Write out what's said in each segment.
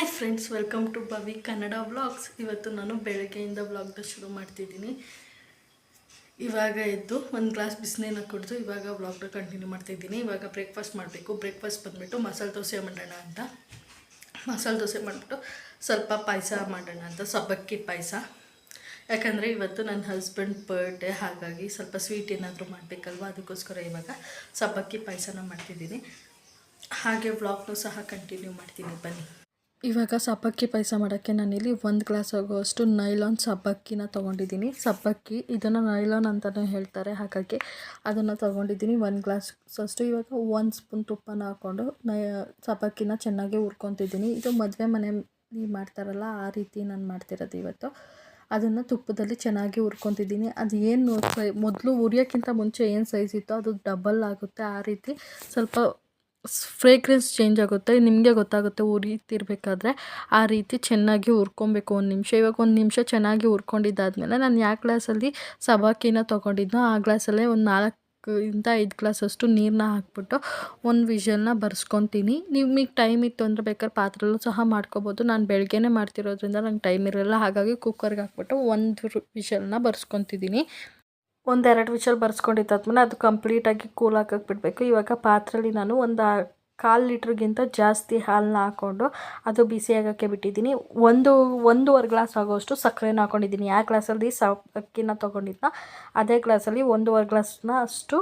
Hi friends, welcome to Bhavi Kannada vlogs. ಇವತ್ತು ನಾನು ಬೆಳಗ್ಗೆಯಿಂದ ವ್ಲಾಗ್ನ ಶುರು ಮಾಡ್ತಿದ್ದೀನಿ. ಇವಾಗ ಎದ್ದು ಒಂದು ಗ್ಲಾಸ್ ಬಿಸಿನೀರನ್ನ ಕುಡಿದು ಇವಾಗ ವ್ಲಾಗ್ನ ಕಂಟಿನ್ಯೂ ಮಾಡ್ತಾಯಿದ್ದೀನಿ. ಇವಾಗ ಬ್ರೇಕ್ಫಾಸ್ಟ್ ಮಾಡಬೇಕು. ಬ್ರೇಕ್ಫಾಸ್ಟ್ ಬಂದುಬಿಟ್ಟು ಮಸಾಲೆ ದೋಸೆ ಮಾಡೋಣ ಅಂತ. ಮಸಾಲೆ ದೋಸೆ ಮಾಡಿಬಿಟ್ಟು ಸ್ವಲ್ಪ ಪಾಯಸ ಮಾಡೋಣ ಅಂತ, ಸಬ್ಬಕ್ಕಿ ಪಾಯಸ. ಯಾಕಂದರೆ ಇವತ್ತು ನನ್ನ ಹಸ್ಬೆಂಡ್ ಬರ್ಡೇ, ಹಾಗಾಗಿ ಸ್ವಲ್ಪ ಸ್ವೀಟ್ ಏನಾದರೂ ಮಾಡಬೇಕಲ್ವ, ಅದಕ್ಕೋಸ್ಕರ ಇವಾಗ ಸಬ್ಬಕ್ಕಿ ಪಾಯಸನ ಮಾಡ್ತಿದ್ದೀನಿ. ಹಾಗೆ ವ್ಲಾಗ್ನೂ ಸಹ ಕಂಟಿನ್ಯೂ ಮಾಡ್ತೀನಿ, ಬನ್ನಿ. ಇವಾಗ ಸಬ್ಬಕ್ಕಿ ಪಾಯಸ ಮಾಡೋಕ್ಕೆ ನಾನಿಲ್ಲಿ 1 ಗ್ಲಾಸ್ ಆಗೋಷ್ಟು ನೈಲಾನ್ ಸಬ್ಬಕ್ಕಿನ ತೊಗೊಂಡಿದ್ದೀನಿ. ಸಬ್ಬಕ್ಕಿ ಇದನ್ನು ನೈಲಾನ್ ಅಂತಲೇ ಹೇಳ್ತಾರೆ, ಹಾಗಾಗಿ ಅದನ್ನು ತೊಗೊಂಡಿದ್ದೀನಿ 1 ಗ್ಲಾಸ್ ಅಷ್ಟು. ಇವಾಗ 1 ಸ್ಪೂನ್ ತುಪ್ಪನ ಹಾಕ್ಕೊಂಡು ಸಬ್ಬಕ್ಕಿನ ಚೆನ್ನಾಗಿ ಹುರ್ಕೊತಿದ್ದೀನಿ. ಇದು ಮದುವೆ ಮನೆಯಲ್ಲಿ ಮಾಡ್ತಾರಲ್ಲ, ಆ ರೀತಿ ನಾನು ಮಾಡ್ತಿರೋದು ಇವತ್ತು. ಅದನ್ನು ತುಪ್ಪದಲ್ಲಿ ಚೆನ್ನಾಗಿ ಹುರ್ಕೊತಿದ್ದೀನಿ. ಅದು ಏನು ಮೊದಲು ಹುರಿಯೋಕ್ಕಿಂತ ಮುಂಚೆ ಏನು ಸೈಜ್ ಇತ್ತೋ ಅದು ಡಬಲ್ ಆಗುತ್ತೆ. ಆ ರೀತಿ ಸ್ವಲ್ಪ ಫ್ರೇಗ್ರೆನ್ಸ್ ಚೇಂಜ್ ಆಗುತ್ತೆ, ನಿಮಗೆ ಗೊತ್ತಾಗುತ್ತೆ ಹುರಿತಿರ್ಬೇಕಾದ್ರೆ. ಆ ರೀತಿ ಚೆನ್ನಾಗಿ ಹುರ್ಕೊಬೇಕು 1 ನಿಮಿಷ. ಇವಾಗ 1 ನಿಮಿಷ ಚೆನ್ನಾಗಿ ಹುರ್ಕೊಂಡಿದ್ದಾದಮೇಲೆ ನಾನು ಯಾವ ಗ್ಲಾಸಲ್ಲಿ ಸಬ್ಬಕ್ಕಿನ ತೊಗೊಂಡಿದ್ನೋ ಆ ಗ್ಲಾಸಲ್ಲೇ ಒಂದು 4 ಇಂದ 5 ಗ್ಲಾಸಷ್ಟು ನೀರನ್ನ ಹಾಕ್ಬಿಟ್ಟು 1 ವಿಷಲ್ನ ಬರ್ಸ್ಕೊತೀನಿ. ನಿಮಗೆ ಟೈಮ್ ಇತ್ತು ಅಂದರೆ ಬೇಕಾದ್ರೆ ಪಾತ್ರೆಯಲ್ಲೂ ಸಹ ಮಾಡ್ಕೊಬೋದು. ನಾನು ಬೆಳಗ್ಗೆನೇ ಮಾಡ್ತಿರೋದ್ರಿಂದ ನಂಗೆ ಟೈಮ್ ಇರೋಲ್ಲ, ಹಾಗಾಗಿ ಕುಕ್ಕರ್ಗೆ ಹಾಕ್ಬಿಟ್ಟು 1 ವಿಷಲ್ನ ಬರ್ಸ್ಕೊತಿದ್ದೀನಿ. 1-2 ವಿಷಲ್ ಬರ್ಸ್ಕೊಂಡಿದ್ದಾದ್ಮೇಲೆ ಅದು ಕಂಪ್ಲೀಟಾಗಿ ಕೂಲ್ ಹಾಕಕ್ಕೆ ಬಿಡಬೇಕು. ಇವಾಗ ಪಾತ್ರೆಯಲ್ಲಿ ನಾನು ಒಂದು 1/4 ಲೀಟ್ರಿಗಿಂತ ಜಾಸ್ತಿ ಹಾಲನ್ನ ಹಾಕ್ಕೊಂಡು ಅದು ಬಿಸಿ ಆಗೋಕ್ಕೆ ಬಿಟ್ಟಿದ್ದೀನಿ. 1-1.5 ಗ್ಲಾಸ್ ಆಗೋಷ್ಟು ಸಕ್ಕರೆನ ಹಾಕ್ಕೊಂಡಿದ್ದೀನಿ. ಯಾವ ಗ್ಲಾಸಲ್ಲಿ ಅಕ್ಕಿನ ತೊಗೊಂಡಿದ್ನೋ ಅದೇ ಗ್ಲಾಸಲ್ಲಿ 1.5 ಗ್ಲಾಸ್ನ ಅಷ್ಟು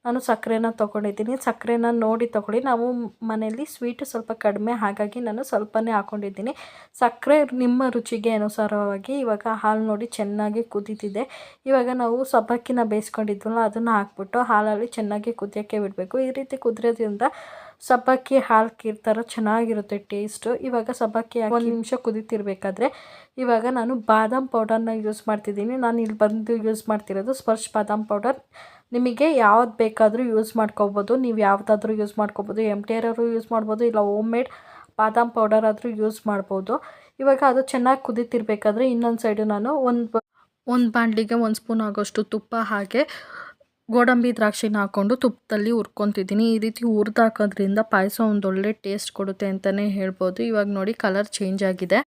ನಾನು ಸಕ್ಕರೆನ ತೊಗೊಂಡಿದ್ದೀನಿ. ಸಕ್ಕರೆನ ನೋಡಿ ತೊಗೊಳ್ಳಿ. ನಾವು ಮನೆಯಲ್ಲಿ ಸ್ವೀಟು ಸ್ವಲ್ಪ ಕಡಿಮೆ, ಹಾಗಾಗಿ ನಾನು ಸ್ವಲ್ಪನೇ ಹಾಕ್ಕೊಂಡಿದ್ದೀನಿ. ಸಕ್ಕರೆ ನಿಮ್ಮ ರುಚಿಗೆ ಅನುಸಾರವಾಗಿ. ಇವಾಗ ಹಾಲು ನೋಡಿ ಚೆನ್ನಾಗಿ ಕುದೀತಿದೆ. ಇವಾಗ ನಾವು ಸಬ್ಬಕ್ಕಿನ ಬೇಯಿಸ್ಕೊಂಡಿದ್ವಲ್ಲ ಅದನ್ನು ಹಾಕ್ಬಿಟ್ಟು ಹಾಲಲ್ಲಿ ಚೆನ್ನಾಗಿ ಕುದಿಯೋಕ್ಕೆ ಬಿಡಬೇಕು. ಈ ರೀತಿ ಕುದಿಯೋದ್ರಿಂದ ಸಬ್ಬಕ್ಕಿ ಹಾಲು ಥರ ಚೆನ್ನಾಗಿರುತ್ತೆ ಟೇಸ್ಟು. ಇವಾಗ ಸಬ್ಬಕ್ಕಿ 1 ನಿಮಿಷ ಕುದೀತಿರ್ಬೇಕಾದ್ರೆ ಇವಾಗ ನಾನು ಬಾದಾಮ್ ಪೌಡರ್ನ ಯೂಸ್ ಮಾಡ್ತಿದ್ದೀನಿ. ನಾನು ಇಲ್ಲಿ ಬಂದು ಯೂಸ್ ಮಾಡ್ತಿರೋದು ಸ್ಪರ್ಶ್ ಬಾದಾಮ್ ಪೌಡರ್. ನಿಮಗೆ ಯಾವ್ದು ಬೇಕಾದರೂ ಯೂಸ್ ಮಾಡ್ಕೊಬೋದು, ನೀವು ಯಾವುದಾದ್ರೂ ಯೂಸ್ ಮಾಡ್ಕೊಬೋದು. MTR ಯೂಸ್ ಮಾಡ್ಬೋದು, ಇಲ್ಲ ಹೋಮ್ ಮೇಡ್ ಬಾದಾಮ್ ಪೌಡರ್ ಆದರೂ ಯೂಸ್ ಮಾಡ್ಬೋದು. ಇವಾಗ ಅದು ಚೆನ್ನಾಗಿ ಕುದೀತಿರ್ಬೇಕಾದ್ರೆ ಇನ್ನೊಂದು ಸೈಡು ನಾನು ಒಂದು ಬಾಣಲಿಗೆ 1 ಸ್ಪೂನ್ ಆಗೋಷ್ಟು ತುಪ್ಪ, ಹಾಗೆ ಗೋಡಂಬಿ ದ್ರಾಕ್ಷಿನ ಹಾಕ್ಕೊಂಡು ತುಪ್ಪದಲ್ಲಿ ಹುರ್ಕೊತಿದ್ದೀನಿ. ಈ ರೀತಿ ಹುರಿದಾಕೋದ್ರಿಂದ ಪಾಯಸ ಒಂದೊಳ್ಳೆ ಟೇಸ್ಟ್ ಕೊಡುತ್ತೆ ಅಂತಲೇ ಹೇಳ್ಬೋದು. ಇವಾಗ ನೋಡಿ ಕಲರ್ ಚೇಂಜ್ ಆಗಿದೆ.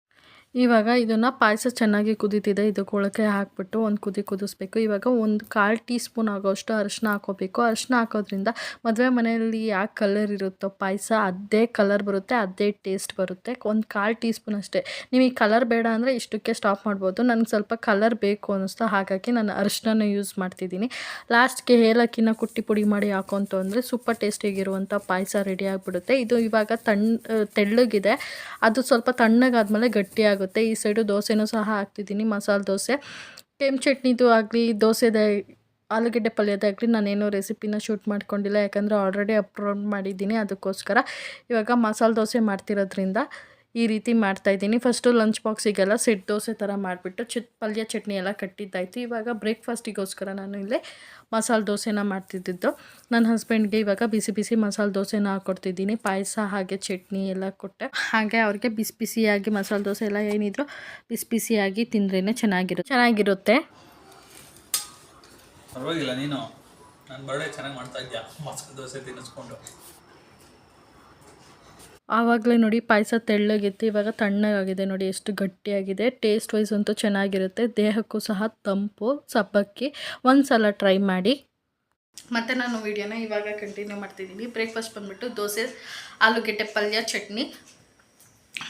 ಇವಾಗ ಇದನ್ನು ಪಾಯಸ ಚೆನ್ನಾಗಿ ಕುದೀತಿದೆ, ಇದಕ್ಕೊಳಕ್ಕೆ ಹಾಕ್ಬಿಟ್ಟು ಒಂದು ಕುದಿಸ್ಬೇಕು. ಇವಾಗ 1/4 ಟೀ ಸ್ಪೂನ್ ಆಗೋಷ್ಟು ಅರಿಶಿನ ಹಾಕೋಬೇಕು. ಅರಿಶಿನ ಹಾಕೋದ್ರಿಂದ ಮದುವೆ ಮನೆಯಲ್ಲಿ ಯಾವ ಕಲರ್ ಇರುತ್ತೋ ಪಾಯಸ ಅದೇ ಕಲರ್ ಬರುತ್ತೆ, ಅದೇ ಟೇಸ್ಟ್ ಬರುತ್ತೆ. 1/4 ಟೀ ಸ್ಪೂನ್ ಅಷ್ಟೇ. ನಿಮಗೆ ಕಲರ್ ಬೇಡ ಅಂದರೆ ಇಷ್ಟಕ್ಕೆ ಸ್ಟಾಪ್ ಮಾಡ್ಬೋದು. ನನಗೆ ಸ್ವಲ್ಪ ಕಲರ್ ಬೇಕು ಅನ್ನಿಸ್ತು, ಹಾಗಾಗಿ ನಾನು ಅರಿಶಿನ ಯೂಸ್ ಮಾಡ್ತಿದ್ದೀನಿ. ಲಾಸ್ಟ್ಗೆ ಏಲಕ್ಕಿನ ಕುಟ್ಟಿ ಪುಡಿ ಮಾಡಿ ಹಾಕೊಂತು ಅಂದರೆ ಸೂಪರ್ ಟೇಸ್ಟಿಯಾಗಿರುವಂಥ ಪಾಯಸ ರೆಡಿ ಆಗಿಬಿಡುತ್ತೆ. ಇದು ಇವಾಗ ತೆಳ್ಳಗಿದೆ, ಅದು ಸ್ವಲ್ಪ ತಣ್ಣಗಾದ್ಮೇಲೆ ಗಟ್ಟಿಯಾಗುತ್ತೆ. ಈ ಸೈಡು ದೋಸೆನೂ ಸಹ ಹಾಕ್ತಿದ್ದೀನಿ, ಮಸಾಲೆ ದೋಸೆ. ಕೆಂಪು ಚಟ್ನಿದು ಆಗಲಿ, ದೋಸೆದೇ ಆಲೂಗಡ್ಡೆ ಪಲ್ಯದಾಗಲಿ ನಾನೇನು ರೆಸಿಪಿನ ಶೂಟ್ ಮಾಡ್ಕೊಂಡಿಲ್ಲ, ಯಾಕಂದರೆ ಆಲ್ರೆಡಿ ಅಪ್ಲೋಡ್ ಮಾಡಿದ್ದೀನಿ. ಅದಕ್ಕೋಸ್ಕರ ಇವಾಗ ಮಸಾಲೆ ದೋಸೆ ಮಾಡ್ತಿರೋದ್ರಿಂದ ಈ ರೀತಿ ಮಾಡ್ತಾಯಿದ್ದೀನಿ. ಫಸ್ಟು ಲಂಚ್ ಬಾಕ್ಸಿಗೆಲ್ಲ ಸೆಟ್ ದೋಸೆ ಥರ ಮಾಡಿಬಿಟ್ಟು ಪಲ್ಯ ಚಟ್ನಿ ಎಲ್ಲ ಕಟ್ಟಿದ್ದಾಯಿತು. ಇವಾಗ ಬ್ರೇಕ್ಫಾಸ್ಟಿಗೋಸ್ಕರ ನಾನು ಇಲ್ಲೇ ಮಸಾಲೆ ದೋಸೆನ ಮಾಡ್ತಿದ್ದಿದ್ದು. ನನ್ನ ಹಸ್ಬೆಂಡ್ಗೆ ಇವಾಗ ಬಿಸಿ ಬಿಸಿ ಮಸಾಲೆ ದೋಸೆನ ಹಾಕ್ಕೊಡ್ತಿದ್ದೀನಿ. ಪಾಯಸ ಹಾಗೆ ಚಟ್ನಿ ಎಲ್ಲ ಕೊಟ್ಟೆ. ಹಾಗೆ ಅವ್ರಿಗೆ ಬಿಸಿ ಬಿಸಿಯಾಗಿ ಮಸಾಲೆ ದೋಸೆ ಎಲ್ಲ ಏನಿದ್ರು ಬಿಸಿ ಬಿಸಿಯಾಗಿ ತಿಂದ್ರೇ ಚೆನ್ನಾಗಿರುತ್ತೆ. ಪರವಾಗಿಲ್ಲ, ನೀನು ನನ್ನ ಬರ್ಡೇ ಚೆನ್ನಾಗಿ ಮಾಡ್ತಾ ಇದ್ಯಾ, ಮಸಾಲೆ ದೋಸೆ ತಿನ್ನಿಸ್ಕೊಂಡು. ಆವಾಗಲೇ ನೋಡಿ ಪಾಯಸ ತೆಳ್ಳಗಿತ್ತು, ಇವಾಗ ತಣ್ಣಗಾಗಿದೆ ನೋಡಿ ಎಷ್ಟು ಗಟ್ಟಿಯಾಗಿದೆ. ಟೇಸ್ಟ್ ವೈಸ್ ಅಂತೂ ಚೆನ್ನಾಗಿರುತ್ತೆ, ದೇಹಕ್ಕೂ ಸಹ ತಂಪು. ಸಬ್ಬಕ್ಕಿ ಒಂದ್ಸಲ ಟ್ರೈ ಮಾಡಿ. ಮತ್ತು ನಾನು ವಿಡಿಯೋನ ಇವಾಗ ಕಂಟಿನ್ಯೂ ಮಾಡ್ತಿದ್ದೀನಿ. ಬ್ರೇಕ್ಫಾಸ್ಟ್ ಬಂದುಬಿಟ್ಟು ದೋಸೆ, ಆಲೂಗೆಡ್ಡೆ ಪಲ್ಯ, ಚಟ್ನಿ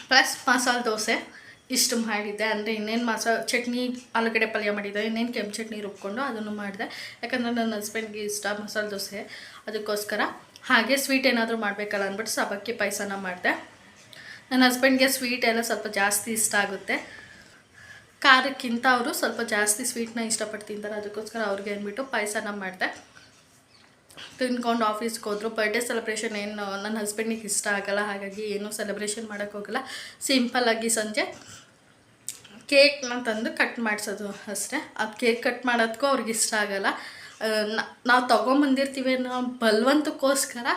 ಪ್ಲಸ್ ಮಸಾಲೆ ದೋಸೆ ಇಷ್ಟು ಮಾಡಿದ್ದೆ. ಅಂದರೆ ಇನ್ನೇನು ಚಟ್ನಿ ಆಲೂಗಡ್ಡೆ ಪಲ್ಯ ಮಾಡಿದ್ದೆ, ಇನ್ನೇನು ಕೆಂಪು ಚಟ್ನಿ ರುಬ್ಕೊಂಡು ಅದನ್ನು ಮಾಡಿದೆ. ಯಾಕಂದರೆ ನನ್ನ ಹಸ್ಬೆಂಡ್ಗೆ ಇಷ್ಟ ಮಸಾಲೆ ದೋಸೆ, ಅದಕ್ಕೋಸ್ಕರ. ಹಾಗೆ ಸ್ವೀಟ್ ಏನಾದರೂ ಮಾಡಬೇಕಲ್ಲ ಅಂದ್ಬಿಟ್ಟು ಸಬ್ಬಕ್ಕಿ ಪಾಯಸನ ಮಾಡಿದೆ. ನನ್ನ ಹಸ್ಬೆಂಡ್ಗೆ ಸ್ವೀಟ್ ಎಲ್ಲ ಸ್ವಲ್ಪ ಜಾಸ್ತಿ ಇಷ್ಟ ಆಗುತ್ತೆ, ಖಾರಕ್ಕಿಂತ ಅವರು ಸ್ವಲ್ಪ ಜಾಸ್ತಿ ಸ್ವೀಟ್ನ ಇಷ್ಟಪಟ್ಟು ತಿಂತಾರೆ. ಅದಕ್ಕೋಸ್ಕರ ಅವ್ರಿಗೆ ಅಂದ್ಬಿಟ್ಟು ಪಾಯಸನ ಮಾಡಿದೆ. ತಿನ್ಕೊಂಡು ಆಫೀಸ್ಗೆ ಹೋದರು. ಬರ್ಡೇ ಸೆಲೆಬ್ರೇಷನ್ ಏನು ನನ್ನ ಹಸ್ಬೆಂಡಿಗೆ ಇಷ್ಟ ಆಗೋಲ್ಲ, ಹಾಗಾಗಿ ಏನೂ ಸೆಲೆಬ್ರೇಷನ್ ಮಾಡೋಕ್ಕೋಗಲ್ಲ. ಸಿಂಪಲ್ಲಾಗಿ ಸಂಜೆ ಕೇಕ್ನ ತಂದು ಕಟ್ ಮಾಡಿಸೋದು ಅಷ್ಟೇ. ಅದು ಕೇಕ್ ಕಟ್ ಮಾಡೋದಕ್ಕೂ ಅವ್ರಿಗೆ ಇಷ್ಟ ಆಗೋಲ್ಲ. ನಾವು ತೊಗೊಂಬಂದಿರ್ತೀವಿ ಅನ್ನೋ ಬಲವಂತಕ್ಕೋಸ್ಕರ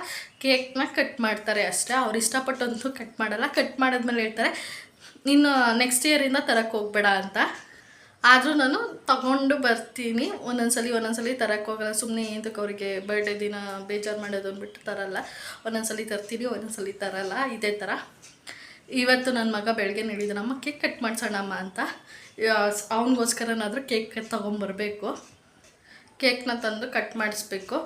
ಕೇಕ್ನ ಕಟ್ ಮಾಡ್ತಾರೆ ಅಷ್ಟೇ. ಅವ್ರು ಇಷ್ಟಪಟ್ಟಂತೂ ಕಟ್ ಮಾಡೋಲ್ಲ. ಕಟ್ ಮಾಡಿದ್ಮೇಲೆ ಹೇಳ್ತಾರೆ, ನೀನು ನೆಕ್ಸ್ಟ್ ಇಯರಿಂದ ತರಕ್ಕೆ ಹೋಗಬೇಡ ಅಂತ. ಆದರೂ ನಾನು ತೊಗೊಂಡು ಬರ್ತೀನಿ. ಒಂದೊಂದ್ಸಲಿ ತರಕ್ಕೆ ಹೋಗಲ್ಲ. ಸುಮ್ಮನೆ ಏನಕ್ಕೆ ಅವರಿಗೆ ಬರ್ಡೇ ದಿನ ಬೇಜಾರು ಮಾಡೋದು ಅಂದ್ಬಿಟ್ಟು ತರಲ್ಲ. ಒಂದೊಂದ್ಸಲಿ ತರ್ತೀನಿ, ಒಂದೊಂದ್ಸಲಿ ತರಲ್ಲ. ಇದೇ ಥರ ಇವತ್ತು ನನ್ನ ಮಗ ಬೆಳಗ್ಗೆ ಹೇಳಿದನಮ್ಮ ಕೇಕ್ ಕಟ್ ಮಾಡ್ಸೋಣಮ್ಮ ಅಂತ. ಅವನಿಗೋಸ್ಕರನಾದರೂ ಕೇಕ್ ತೊಗೊಂಬರ್ಬೇಕು. ಕೇಕ್ನ ತಂದು ಕಟ್ ಮಾಡಿಸ್ಬೇಕು.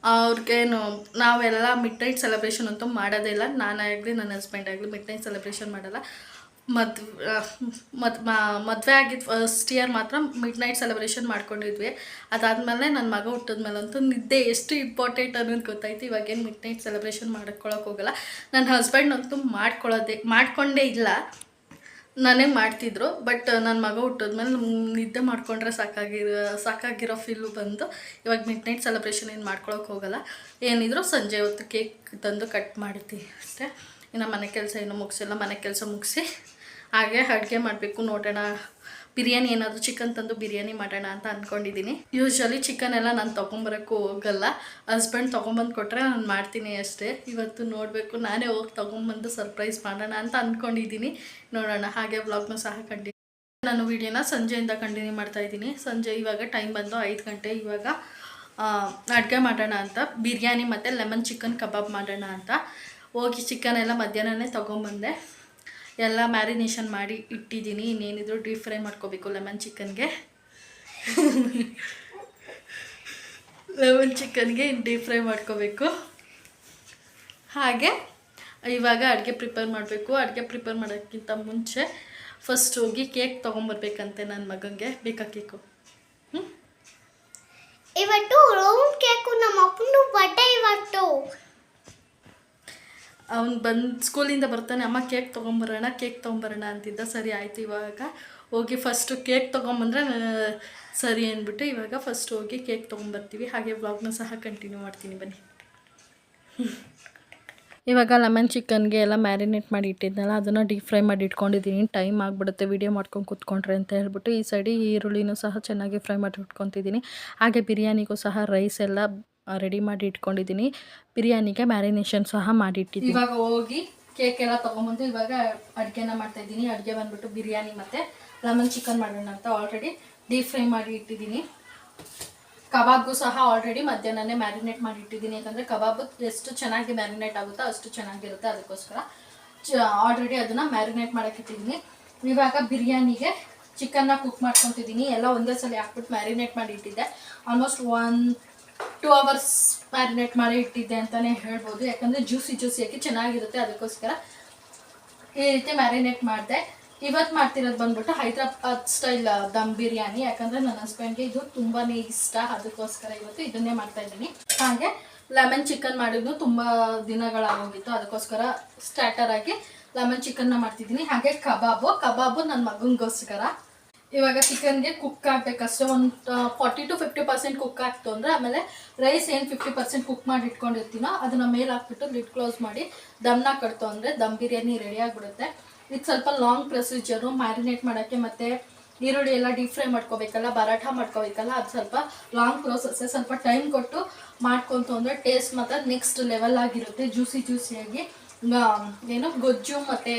ಅವ್ರಿಗೇನು ನಾವೆಲ್ಲ ಮಿಡ್ ನೈಟ್ ಸೆಲೆಬ್ರೇಷನ್ ಅಂತೂ ಮಾಡೋದೇ ಇಲ್ಲ. ನಾನಾಗಲಿ ನನ್ನ ಹಸ್ಬೆಂಡ್ ಆಗಲಿ ಮಿಡ್ ನೈಟ್ ಸೆಲೆಬ್ರೇಷನ್ ಮಾಡಲ್ಲ. ಮದುವೆ ಆಗಿದ್ದು ಫಸ್ಟ್ ಇಯರ್ ಮಾತ್ರ ಮಿಡ್ ನೈಟ್ ಸೆಲೆಬ್ರೇಷನ್ ಮಾಡ್ಕೊಂಡಿದ್ವಿ. ಅದಾದಮೇಲೆ ನನ್ನ ಮಗ ಹುಟ್ಟಿದ್ಮೇಲಂತೂ ನಿದ್ದೆ ಎಷ್ಟು ಇಂಪಾರ್ಟೆಂಟ್ ಅನ್ನೋದು ಗೊತ್ತಾಯ್ತು. ಇವಾಗೇನು ಮಿಡ್ ನೈಟ್ ಸೆಲೆಬ್ರೇಷನ್ ಮಾಡ್ಕೊಳಕ್ಕೆ ಹೋಗಲ್ಲ. ನನ್ನ ಹಸ್ಬೆಂಡ್ ಅಂತೂ ಮಾಡ್ಕೊಂಡೇ ಇಲ್ಲ, ನಾನೇ ಮಾಡ್ತಿದ್ರು. ಬಟ್ ನನ್ನ ಮಗ ಹುಟ್ಟಿದ್ಮೇಲೆ ನಿದ್ದೆ ಮಾಡ್ಕೊಂಡ್ರೆ ಸಾಕಾಗಿರೋ ಫೀಲು ಬಂದು ಇವಾಗ ಮಿಡ್ ನೈಟ್ ಸೆಲೆಬ್ರೇಷನ್ ಏನು ಮಾಡ್ಕೊಳಕ್ಕೆ ಹೋಗಲ್ಲ. ಏನಿದ್ರು ಸಂಜೆ ಹೊತ್ತು ಕೇಕ್ ತಂದು ಕಟ್ ಮಾಡ್ತೀವಿ ಅಷ್ಟೇ. ಇನ್ನು ಮನೆ ಕೆಲಸ ಇನ್ನೂ ಮುಗಿಸಿಲ್ಲ. ಮನೆ ಕೆಲಸ ಮುಗಿಸಿ ಹಾಗೆ ಅಡುಗೆ ಮಾಡಬೇಕು. ನೋಡೋಣ, ಬಿರಿಯಾನಿ ಏನಾದರೂ ಚಿಕನ್ ತಂದು ಬಿರಿಯಾನಿ ಮಾಡೋಣ ಅಂತ ಅಂದ್ಕೊಂಡಿದ್ದೀನಿ. ಯೂಶ್ವಲಿ ಚಿಕನ್ ಎಲ್ಲ ನಾನು ತೊಗೊಂಬರೋಕ್ಕೂ ಹೋಗಲ್ಲ. ಹಸ್ಬೆಂಡ್ ತೊಗೊಂಬಂದು ಕೊಟ್ಟರೆ ನಾನು ಮಾಡ್ತೀನಿ ಅಷ್ಟೇ. ಇವತ್ತು ನೋಡಬೇಕು, ನಾನೇ ಹೋಗಿ ತೊಗೊಂಬಂದು ಸರ್ಪ್ರೈಸ್ ಮಾಡೋಣ ಅಂತ ಅಂದ್ಕೊಂಡಿದ್ದೀನಿ. ನೋಡೋಣ, ಹಾಗೆ ವ್ಲಾಗ್ನೂ ಸಹ ಕಂಟಿನ್ಯೂ. ನಾನು ವೀಡಿಯೋನ ಸಂಜೆಯಿಂದ ಕಂಟಿನ್ಯೂ ಮಾಡ್ತಾಯಿದ್ದೀನಿ. ಸಂಜೆ ಇವಾಗ ಟೈಮ್ ಬಂದು 5 ಗಂಟೆ. ಇವಾಗ ಅಡುಗೆ ಮಾಡೋಣ ಅಂತ, ಬಿರಿಯಾನಿ ಮತ್ತು ಲೆಮನ್ ಚಿಕನ್ ಕಬಾಬ್ ಮಾಡೋಣ ಅಂತ ಹೋಗಿ ಚಿಕನ್ ಎಲ್ಲ ಮಧ್ಯಾಹ್ನನೇ ತೊಗೊಂಬಂದೆ. ಎಲ್ಲ ಮ್ಯಾರಿನೇಷನ್ ಮಾಡಿ ಇಟ್ಟಿದ್ದೀನಿ. ಇನ್ನೇನಿದ್ರು ಡೀಪ್ ಫ್ರೈ ಮಾಡ್ಕೋಬೇಕು ಲೆಮನ್ ಚಿಕನ್ಗೆ. ಡೀಪ್ ಫ್ರೈ ಮಾಡ್ಕೋಬೇಕು. ಹಾಗೆ ಇವಾಗ ಅಡುಗೆ ಪ್ರಿಪೇರ್ ಮಾಡಬೇಕು. ಅಡುಗೆ ಪ್ರಿಪೇರ್ ಮಾಡೋಕ್ಕಿಂತ ಮುಂಚೆ ಫಸ್ಟ್ ಹೋಗಿ ಕೇಕ್ ತೊಗೊಂಬರ್ಬೇಕಂತೆ. ನನ್ನ ಮಗನಿಗೆ ಬೇಕಾ ಕೇಕು. ಇವತ್ತು ರೌಂಡ್ ಕೇಕು ನಮ್ಮ ಅಪ್ಪನ ಬರ್ಡೇ ಇವತ್ತು. ಅವ್ನು ಸ್ಕೂಲಿಂದ ಬರ್ತಾನೆ, ಅಮ್ಮ ಕೇಕ್ ತೊಗೊಂಬರೋಣ ಅಂತಿದ್ದ. ಸರಿ ಆಯಿತು, ಇವಾಗ ಹೋಗಿ ಫಸ್ಟು ಕೇಕ್ ತೊಗೊಂಬಂದ್ರೆ ಸರಿ ಅಂದ್ಬಿಟ್ಟು ಇವಾಗ ಫಸ್ಟ್ ಹೋಗಿ ಕೇಕ್ ತೊಗೊಂಬರ್ತೀವಿ. ಹಾಗೆ ವ್ಲಾಗ್ನ ಸಹ ಕಂಟಿನ್ಯೂ ಮಾಡ್ತೀನಿ, ಬನ್ನಿ. ಇವಾಗ ಲೆಮನ್ ಚಿಕನ್ಗೆ ಎಲ್ಲ ಮ್ಯಾರಿನೇಟ್ ಮಾಡಿ ಇಟ್ಟಿದ್ನಲ್ಲ, ಅದನ್ನು ಡೀಪ್ ಫ್ರೈ ಮಾಡಿ ಇಟ್ಕೊಂಡಿದ್ದೀನಿ. ಟೈಮ್ ಆಗಿಬಿಡುತ್ತೆ ವಿಡಿಯೋ ಮಾಡ್ಕೊಂಡು ಕೂತ್ಕೊಂಡ್ರೆ ಅಂತ ಹೇಳ್ಬಿಟ್ಟು ಈ ಸೈಡಿ ಈರುಳ್ಳಿನೂ ಸಹ ಚೆನ್ನಾಗಿ ಫ್ರೈ ಮಾಡಿ ಇಟ್ಕೊತಿದ್ದೀನಿ. ಹಾಗೆ ಬಿರಿಯಾನಿಗೂ ಸಹ ರೈಸ್ ಎಲ್ಲ ರೆಡಿ ಮಾಡಿ ಇಟ್ಕೊಂಡಿದ್ದೀನಿ. ಬಿರಿಯಾನಿಗೆ ಮ್ಯಾರಿನೇಷನ್ ಸಹ ಮಾಡಿ ಇಟ್ಟಿದ್ದೀನಿ. ಇವಾಗ ಹೋಗಿ ಕೇಕ್ ಎಲ್ಲ ತೊಗೊಂಬಂದು ಇವಾಗ ಅಡುಗೆನ ಮಾಡ್ತಾಯಿದ್ದೀನಿ. ಅಡುಗೆ ಬಂದುಬಿಟ್ಟು ಬಿರಿಯಾನಿ ಮತ್ತು ಲೆಮನ್ ಚಿಕನ್ ಮಾಡೋಣ ಅಂತ ಆಲ್ರೆಡಿ ಡೀಪ್ ಫ್ರೈ ಮಾಡಿ ಇಟ್ಟಿದ್ದೀನಿ. ಕಬಾಬ್ಗೂ ಸಹ ಆಲ್ರೆಡಿ ಮಧ್ಯಾಹ್ನನೇ ಮ್ಯಾರಿನೇಟ್ ಮಾಡಿ ಇಟ್ಟಿದ್ದೀನಿ. ಯಾಕಂದರೆ ಕಬಾಬು ಎಷ್ಟು ಚೆನ್ನಾಗಿ ಮ್ಯಾರಿನೇಟ್ ಆಗುತ್ತೋ ಅಷ್ಟು ಚೆನ್ನಾಗಿರುತ್ತೆ. ಅದಕ್ಕೋಸ್ಕರ ಆಲ್ರೆಡಿ ಅದನ್ನು ಮ್ಯಾರಿನೇಟ್ ಮಾಡೋಕ್ಕಿಟ್ಟಿದ್ದೀನಿ. ಇವಾಗ ಬಿರಿಯಾನಿಗೆ ಚಿಕನ್ನ ಕುಕ್ ಮಾಡ್ಕೊತಿದ್ದೀನಿ. ಎಲ್ಲ ಒಂದೇ ಸಲ ಹಾಕ್ಬಿಟ್ಟು ಮ್ಯಾರಿನೇಟ್ ಮಾಡಿ ಇಟ್ಟಿದ್ದೆ. ಆಲ್ಮೋಸ್ಟ್ 1-2 hours ಮ್ಯಾರಿನೇಟ್ ಮಾಡಿ ಇಟ್ಟಿದ್ದೆ ಅಂತಲೇ ಹೇಳ್ಬೋದು. ಯಾಕಂದರೆ ಜ್ಯೂಸಿಯಾಗಿ ಚೆನ್ನಾಗಿರುತ್ತೆ. ಅದಕ್ಕೋಸ್ಕರ ಈ ರೀತಿ ಮ್ಯಾರಿನೇಟ್ ಮಾಡಿದೆ. ಇವತ್ತು ಮಾಡ್ತಿರೋದು ಬಂದ್ಬಿಟ್ಟು ಹೈದ್ರಾಬಾದ್ ಸ್ಟೈಲ್ ದಮ್ ಬಿರಿಯಾನಿ. ಯಾಕಂದರೆ ನನ್ನ ಹಸ್ಬೆಂಡ್ಗೆ ಇದು ತುಂಬಾ ಇಷ್ಟ. ಅದಕ್ಕೋಸ್ಕರ ಇವತ್ತು ಇದನ್ನೇ ಮಾಡ್ತಾಯಿದ್ದೀನಿ. ಹಾಗೆ ಲೆಮನ್ ಚಿಕನ್ ಮಾಡಿದ್ದು ತುಂಬ ದಿನಗಳಾಗೋಗಿತ್ತು. ಅದಕ್ಕೋಸ್ಕರ ಸ್ಟಾರ್ಟರ್ ಆಗಿ ಲೆಮನ್ ಚಿಕನ್ನ ಮಾಡ್ತಿದ್ದೀನಿ. ಹಾಗೆ ಕಬಾಬು ನನ್ನ ಮಗನಿಗೋಸ್ಕರ. ಇವಾಗ ಚಿಕನ್ಗೆ ಕುಕ್ ಆಗಬೇಕಷ್ಟೇ. ಒಂದು 40-50% ಕುಕ್ ಆಗ್ತು ಅಂದರೆ ಆಮೇಲೆ ರೈಸ್ ಏನು 50% ಕುಕ್ ಮಾಡಿ ಇಟ್ಕೊಂಡಿರ್ತೀನೋ ಅದನ್ನು ಮೇಲೆ ಹಾಕ್ಬಿಟ್ಟು ಲಿಡ್ ಕ್ಲೋಸ್ ಮಾಡಿ ದಮ್ನ ಕಟ್ತು ಅಂದರೆ ದಮ್ ಬಿರಿಯಾನಿ ರೆಡಿ ಆಗಿಬಿಡುತ್ತೆ. ಇದು ಸ್ವಲ್ಪ ಲಾಂಗ್ ಪ್ರೊಸೀಜರು ಮ್ಯಾರಿನೇಟ್ ಮಾಡೋಕ್ಕೆ. ಮತ್ತು ಈರುಳ್ಳಿ ಎಲ್ಲ ಡೀಪ್ ಫ್ರೈ ಮಾಡ್ಕೋಬೇಕಲ್ಲ, ಬರಾಟ ಮಾಡ್ಕೋಬೇಕಲ್ಲ, ಅದು ಸ್ವಲ್ಪ ಲಾಂಗ್ ಪ್ರೋಸೆಸ್ಸೇ. ಸ್ವಲ್ಪ ಟೈಮ್ ಕೊಟ್ಟು ಮಾಡ್ಕೊತು ಅಂದರೆ ಟೇಸ್ಟ್ ಮಾತ್ರ ನೆಕ್ಸ್ಟ್ ಲೆವೆಲ್ ಆಗಿರುತ್ತೆ. ಜ್ಯೂಸಿಯಾಗಿ ಏನು ಗೊಜ್ಜು ಮತ್ತು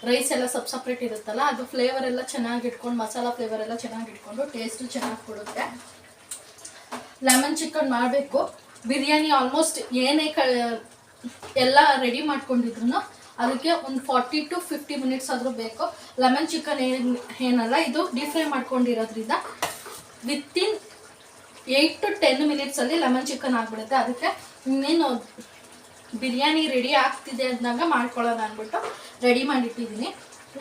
ರೈಸ್ ಎಲ್ಲ ಸಪ್ರೇಟ್ ಇರುತ್ತಲ್ಲ, ಅದು ಫ್ಲೇವರ್ ಎಲ್ಲ ಚೆನ್ನಾಗಿ ಇಟ್ಕೊಂಡು, ಮಸಾಲ ಫ್ಲೇವರ್ ಎಲ್ಲ ಚೆನ್ನಾಗಿ ಇಟ್ಕೊಂಡು ಟೇಸ್ಟು ಚೆನ್ನಾಗಿ ಕೊಡುತ್ತೆ. ಲೆಮನ್ ಚಿಕನ್ ಮಾಡಬೇಕು. ಬಿರಿಯಾನಿ ಆಲ್ಮೋಸ್ಟ್ ಏನೇ ಎಲ್ಲ ರೆಡಿ ಮಾಡ್ಕೊಂಡಿದ್ರು ಅದಕ್ಕೆ ಒಂದು 40-50 minutes ಆದರೂ ಬೇಕು. ಲೆಮನ್ ಚಿಕನ್ ಏನಲ್ಲ, ಇದು ಡೀಪ್ ಫ್ರೈ ಮಾಡ್ಕೊಂಡಿರೋದ್ರಿಂದ ವಿತಿನ್ 8-10 minutes ಲೆಮನ್ ಚಿಕನ್ ಆಗಿಬಿಡುತ್ತೆ. ಅದಕ್ಕೆ ಇನ್ನೇನು ಬಿರಿಯಾನಿ ರೆಡಿ ಆಗ್ತಿದೆ ಅಂದಾಗ ಮಾಡ್ಕೊಳ್ಳೋಣ ಅಂದ್ಬಿಟ್ಟು ರೆಡಿ ಮಾಡಿಟ್ಟಿದ್ದೀನಿ.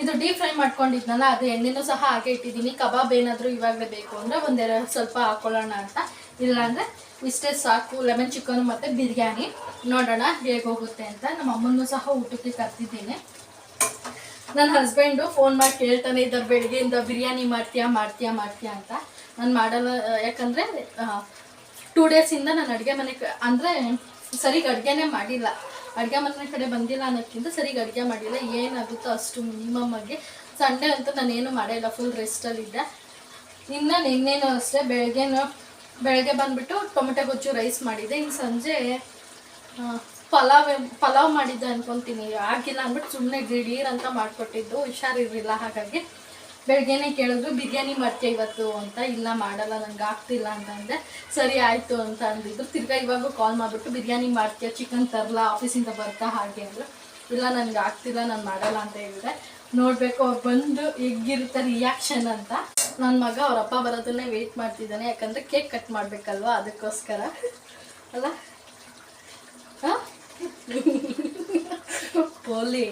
ಇದು ಡೀಪ್ ಫ್ರೈ ಮಾಡ್ಕೊಂಡಿದ್ನಲ್ಲ, ಅದು ಎಣ್ಣೆನೂ ಸಹ ಹಾಗೆ ಇಟ್ಟಿದ್ದೀನಿ. ಕಬಾಬ್ ಏನಾದರೂ ಇವಾಗಲೇ ಬೇಕು ಅಂದರೆ ಒಂದೆರಡು ಸ್ವಲ್ಪ ಹಾಕ್ಕೊಳ್ಳೋಣ ಅಂತ. ಇಲ್ಲಾಂದರೆ ಇಷ್ಟೇ ಸಾಕು. ಲೆಮನ್ ಚಿಕನ್ ಮತ್ತು ಬಿರಿಯಾನಿ ನೋಡೋಣ ಹೇಗೆ ಹೋಗುತ್ತೆ ಅಂತ. ನಮ್ಮ ಅಮ್ಮನೂ ಸಹ ಊಟಕ್ಕೆ ಕರ್ತಿದ್ದೀನಿ. ನನ್ನ ಹಸ್ಬೆಂಡು ಫೋನ್ ಮಾಡಿ ಕೇಳ್ತಾನೆ ಇದ್ದಾರೆ ಬೆಳಗ್ಗೆಯಿಂದ, ಬಿರಿಯಾನಿ ಮಾಡ್ತೀಯಾ ಅಂತ. ನಾನು ಮಾಡಲ್ಲ, ಯಾಕಂದರೆ 2 days ನಾನು ಅಡುಗೆ ಮನೆ ಅಂದರೆ ಸರಿಗೆ ಅಡುಗೆನೇ ಮಾಡಿಲ್ಲ. ಅಡುಗೆ ಮನೆ ಕಡೆ ಬಂದಿಲ್ಲ ಅನ್ನೋಕ್ಕಿಂತ ಸರಿಗೆ ಅಡುಗೆ ಮಾಡಿಲ್ಲ. ಏನಾಗುತ್ತೋ ಅಷ್ಟು ಮಿನಿಮಮ್ ಆಗಿ. ಸಂಡೇ ಅಂತೂ ನಾನೇನು ಮಾಡಿಲ್ಲ, ಫುಲ್ ರೆಸ್ಟಲ್ಲಿದ್ದೆ. ಇನ್ನು ನಿನ್ನೇನು ಅಷ್ಟೇ ಬೆಳಗ್ಗೆ ಬಂದುಬಿಟ್ಟು ಟೊಮೆಟೊ ಗೊಜ್ಜು ರೈಸ್ ಮಾಡಿದ್ದೆ. ಇನ್ನು ಸಂಜೆ ಪಲಾವ್ ಮಾಡಿದ್ದೆ ಅಂದ್ಕೊತೀನಿ. ಆಗಿಲ್ಲ ಅಂದ್ಬಿಟ್ಟು ಸುಮ್ಮನೆ ದಿಢೀರ್ ಅಂತ ಮಾಡಿಕೊಟ್ಟಿದ್ದು, ಹುಷಾರಿರಲಿಲ್ಲ. ಹಾಗಾಗಿ ಬೆಳಗ್ಗೆನೇ ಕೇಳಿದ್ರು ಬಿರಿಯಾನಿ ಮಾಡ್ತೀಯ ಇವತ್ತು ಅಂತ. ಇಲ್ಲ ಮಾಡಲ್ಲ, ನನಗೆ ಆಗ್ತಿಲ್ಲ ಅಂತಂದೆ. ಸರಿ ಆಯಿತು ಅಂತ ಅಂದಿದ್ದು. ತಿರ್ಗಾ ಇವಾಗ ಕಾಲ್ ಮಾಡಿಬಿಟ್ಟು ಬಿರಿಯಾನಿ ಮಾಡ್ತೀಯ, ಚಿಕನ್ ತರಲ್ಲ ಆಫೀಸಿಂದ ಬರ್ತಾ ಹಾಗೆ ಅಂದರು. ಇಲ್ಲ ನನಗೆ ಆಗ್ತಿಲ್ಲ, ನಾನು ಮಾಡಲ್ಲ ಅಂತ ಹೇಳಿದ್ರೆ ನೋಡಬೇಕು ಅವ್ರು ಬಂದು ಹೇಗಿರುತ್ತೆ ರಿಯಾಕ್ಷನ್ ಅಂತ. ನನ್ನ ಮಗ ಅವ್ರ ಅಪ್ಪ ಬರೋದನ್ನೇ ವೆಯ್ಟ್ ಮಾಡ್ತಿದ್ದಾನೆ, ಯಾಕಂದರೆ ಕೇಕ್ ಕಟ್ ಮಾಡಬೇಕಲ್ವ, ಅದಕ್ಕೋಸ್ಕರ ಅಲ್ಲ. ಹಾಂ ಪೋಲಿ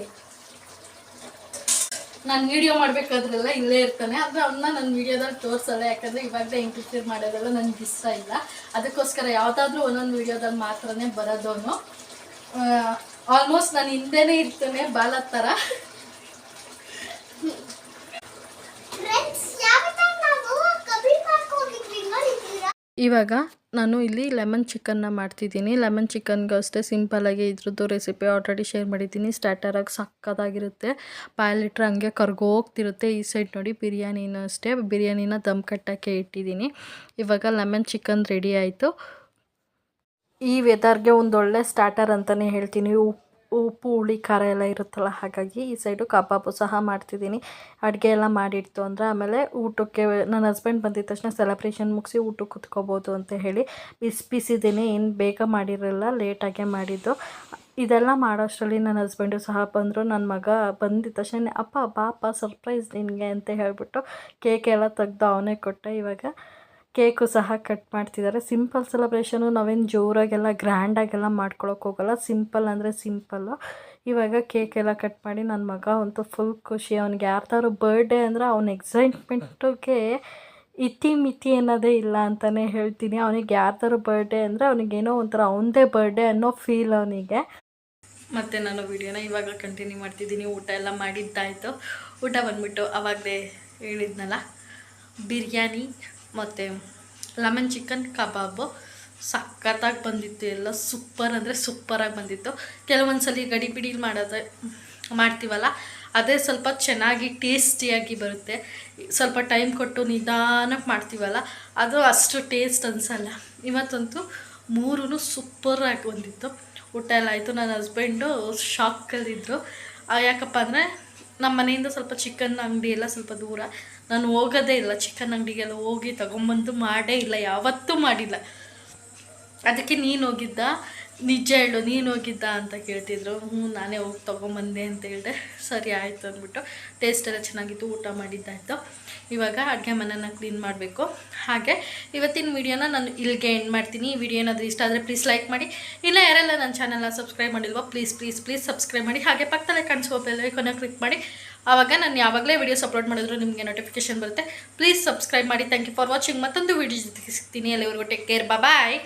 ನಾನು ವೀಡಿಯೋ ಮಾಡಬೇಕಾದ್ರೆಲ್ಲ ಇಲ್ಲೇ ಇರ್ತಾನೆ, ಆದರೆ ಅವನ್ನ ನನ್ನ ವೀಡಿಯೋದಲ್ಲಿ ತೋರಿಸಲ್ಲ, ಯಾಕಂದರೆ ಇವಾಗಲೇ ಇಂಟರ್ಫಿಯರ್ ಮಾಡೋದೆಲ್ಲ ನನಗೆ ಇಷ್ಟ ಇಲ್ಲ. ಅದಕ್ಕೋಸ್ಕರ ಯಾವುದಾದ್ರೂ ಒಂದೊಂದು ವೀಡಿಯೋದಲ್ಲಿ ಮಾತ್ರನೇ ಬರೋದವನು. ಆಲ್ಮೋಸ್ಟ್ ನಾನು ಹಿಂದೆನೇ ಇರ್ತಾನೆ ಬಾಲ ಥರ. ಫ್ರೆಂಡ್ಸ್ ಯಾವತ್ತಾಗ ನಾವು ಕಬೀರ್ ಪಾರ್ಕ್ ಹೋಗಿದ್ವಿ ನೋಡಿದ್ದೀರಾ? ಇವಾಗ ನಾನು ಇಲ್ಲಿ ಲೆಮನ್ ಚಿಕನ್ನ ಮಾಡ್ತಿದ್ದೀನಿ. ಲೆಮನ್ ಚಿಕನ್ಗೂ ಅಷ್ಟೇ ಸಿಂಪಲಾಗಿ ಇದ್ರದ್ದು ರೆಸಿಪಿ ಆಲ್ರೆಡಿ ಶೇರ್ ಮಾಡಿದ್ದೀನಿ. ಸ್ಟಾರ್ಟರಾಗಿ ಸಕ್ಕತ್ತಾಗಿರುತ್ತೆ, ಬಾಯಲ್ಲಿಟ್ರೆ ಹಂಗೆ ಕರ್ಗೋಗ್ತಿರುತ್ತೆ. ಈ ಸೈಡ್ ನೋಡಿ ಬಿರಿಯಾನಿನೂ ಅಷ್ಟೇ, ಬಿರಿಯಾನಿನ ದಮ್ ಕಟ್ಟೋಕ್ಕೆ ಇಟ್ಟಿದ್ದೀನಿ. ಇವಾಗ ಲೆಮನ್ ಚಿಕನ್ ರೆಡಿ ಆಯಿತು. ಈ ವೆದರ್ಗೆ ಒಂದೊಳ್ಳೆ ಸ್ಟಾರ್ಟರ್ ಅಂತಲೇ ಹೇಳ್ತೀನಿ. ಉಪ್ಪು ಹುಳಿ ಖಾರ ಎಲ್ಲ ಇರುತ್ತಲ್ಲ, ಹಾಗಾಗಿ ಈ ಸೈಡು ಕಬಾಬು ಸಹ ಮಾಡ್ತಿದ್ದೀನಿ. ಅಡುಗೆ ಎಲ್ಲ ಮಾಡಿಡ್ತು ಅಂದರೆ ಆಮೇಲೆ ಊಟಕ್ಕೆ ನನ್ನ ಹಸ್ಬೆಂಡ್ ಬಂದಿದ ತಕ್ಷಣ ಸೆಲೆಬ್ರೇಷನ್ ಮುಗಿಸಿ ಊಟಕ್ಕೆ ಕುತ್ಕೋಬೋದು ಅಂತ ಹೇಳಿ ಬಿಸಿದಿದ್ದೀನಿ. ಏನು ಬೇಗ ಮಾಡಿರಲಿಲ್ಲ, ಲೇಟಾಗೆ ಮಾಡಿದ್ದು. ಇದೆಲ್ಲ ಮಾಡೋಷ್ಟರಲ್ಲಿ ನನ್ನ ಹಸ್ಬೆಂಡು ಸಹ ಬಂದರು. ನನ್ನ ಮಗ ಬಂದಿದ್ದ ತಕ್ಷಣ ಅಪ್ಪ ಬಾಪ ಸರ್ಪ್ರೈಸ್ ನಿನಗೆ ಅಂತ ಹೇಳಿಬಿಟ್ಟು ಕೇಕ್ ಎಲ್ಲ ತೆಗ್ದು ಅವನೇ ಕೊಟ್ಟ. ಇವಾಗ ಕೇಕು ಸಹ ಕಟ್ ಮಾಡ್ತಿದ್ದಾರೆ. ಸಿಂಪಲ್ ಸೆಲೆಬ್ರೇಷನು, ನಾವೇನು ಜೋರಾಗೆಲ್ಲ ಗ್ರ್ಯಾಂಡಾಗೆಲ್ಲ ಮಾಡ್ಕೊಳಕ್ಕೆ ಹೋಗಲ್ಲ, ಸಿಂಪಲ್ ಅಂದರೆ ಸಿಂಪಲ್ಲು. ಇವಾಗ ಕೇಕ್ ಎಲ್ಲ ಕಟ್ ಮಾಡಿ ನನ್ನ ಮಗ ಅಂತೂ ಫುಲ್ ಖುಷಿ. ಅವ್ನಿಗೆ ಯಾರ್ದಾದ್ರು ಬರ್ಡೇ ಅಂದರೆ ಅವ್ನ ಎಕ್ಸೈಟ್ಮೆಂಟಿಗೆ ಇತಿ ಅನ್ನೋದೇ ಇಲ್ಲ ಅಂತಲೇ ಹೇಳ್ತೀನಿ. ಅವನಿಗೆ ಯಾರ್ದಾದ್ರು ಬರ್ಡೇ ಅಂದರೆ ಅವನಿಗೇನೋ ಒಂಥರ ಅವನದೇ ಬರ್ಡೇ ಅನ್ನೋ ಫೀಲ್ ಅವನಿಗೆ. ಮತ್ತು ನಾನು ವೀಡಿಯೋನ ಇವಾಗ ಕಂಟಿನ್ಯೂ ಮಾಡ್ತಿದ್ದೀನಿ. ಊಟ ಎಲ್ಲ ಮಾಡಿದ್ದಾಯಿತು. ಊಟ ಬಂದ್ಬಿಟ್ಟು ಆವಾಗಲೇ ಹೇಳಿದ್ನಲ್ಲ, ಬಿರಿಯಾನಿ ಮತ್ತು ಲೆಮನ್ ಚಿಕನ್ ಕಬಾಬು ಸಖತ್ತಾಗಿ ಬಂದಿತ್ತು. ಎಲ್ಲ ಸೂಪರ್ ಅಂದರೆ ಸೂಪರಾಗಿ ಬಂದಿತ್ತು. ಕೆಲವೊಂದು ಸಲ ಗಡಿಬಿಡಿಲಿ ಮಾಡ್ತೀವಲ್ಲ, ಅದೇ ಸ್ವಲ್ಪ ಚೆನ್ನಾಗಿ ಟೇಸ್ಟಿಯಾಗಿ ಬರುತ್ತೆ. ಸ್ವಲ್ಪ ಟೈಮ್ ಕೊಟ್ಟು ನಿಧಾನಕ್ಕೆ ಮಾಡ್ತೀವಲ್ಲ, ಅದು ಅಷ್ಟು ಟೇಸ್ಟ್ ಅನಿಸಲ್ಲ. ಇವತ್ತಂತೂ ಮೂರೂ ಸೂಪರಾಗಿ ಬಂದಿತ್ತು. ಊಟ ಎಲ್ಲ ಆಯಿತು. ನನ್ನ ಹಸ್ಬೆಂಡು ಶಾಕಲ್ಲಿದ್ದರು. ಯಾಕಪ್ಪ ಅಂದರೆ ನಮ್ಮ ಮನೆಯಿಂದ ಸ್ವಲ್ಪ ಚಿಕನ್ ಅಂಗಡಿ ಎಲ್ಲ ಸ್ವಲ್ಪ ದೂರ, ನಾನು ಹೋಗೋದೇ ಇಲ್ಲ ಚಿಕನ್ ಅಂಗಡಿಗೆಲ್ಲ ಹೋಗಿ ತಗೊಂಬಂದು ಮಾಡೇ ಇಲ್ಲ, ಯಾವತ್ತೂ ಮಾಡಿಲ್ಲ. ಅದಕ್ಕೆ ನೀನು ಹೋಗಿದ್ದ, ನಿಜ ಹೇಳು ನೀನು ಹೋಗಿದ್ದ ಅಂತ ಕೇಳ್ತಿದ್ರು. ನಾನೇ ಹೋಗಿ ತೊಗೊಂಬಂದೆ ಅಂತ ಹೇಳಿದೆ. ಸರಿ ಆಯಿತು ಅಂದ್ಬಿಟ್ಟು ಟೇಸ್ಟ್ ಎಲ್ಲ ಚೆನ್ನಾಗಿತ್ತು. ಊಟ ಮಾಡಿದ್ದಾಯಿತು. ಇವಾಗ ಅಡುಗೆ ಮನೆನ ಕ್ಲೀನ್ ಮಾಡಬೇಕು. ಹಾಗೆ ಇವತ್ತಿನ ವೀಡಿಯೋನ ನಾನು ಇಲ್ಲಿಗೆ ಎಂಡ್ ಮಾಡ್ತೀನಿ. ಈ ವಿಡಿಯೋ ಏನಾದರೂ ಇಷ್ಟ ಆದರೆ ಪ್ಲೀಸ್ ಲೈಕ್ ಮಾಡಿ. ಇನ್ನೂ ಯಾರೆಲ್ಲ ನನ್ನ ಚಾನಲ್ನ ಸಬ್ಸ್ಕ್ರೈಬ್ ಮಾಡಿಲ್ವೋ ಪ್ಲೀಸ್ ಸಬ್ಸ್ಕ್ರೈಬ್ ಮಾಡಿ. ಹಾಗೆ ಪಕ್ಕದಲ್ಲೇ ಕಾಣಿಸುವ ಬೆಲ್ ಐಕಾನ್ನ ಕ್ಲಿಕ್ ಮಾಡಿ. ಆವಾಗ ನಾನು ಯಾವಾಗಲೇ ವೀಡಿಯೋಸ್ ಅಪ್ಲೋಡ್ ಮಾಡಿದ್ರು ನಿಮಗೆ ನೋಟಿಫಿಕೇಶನ್ ಬರುತ್ತೆ. ಪ್ಲೀಸ್ ಸಬ್ಸ್ಕ್ರೈಬ್ ಮಾಡಿ. Thank you for watching. ಮತ್ತೊಂದು ವೀಡಿಯೋ ಜೊತೆಗೆ ಸಿಗ್ತೀನಿ. ಅಲ್ಲಿವರೆಗೂ ಟೇಕ್ ಕೇರ್, ಬಾಯ್.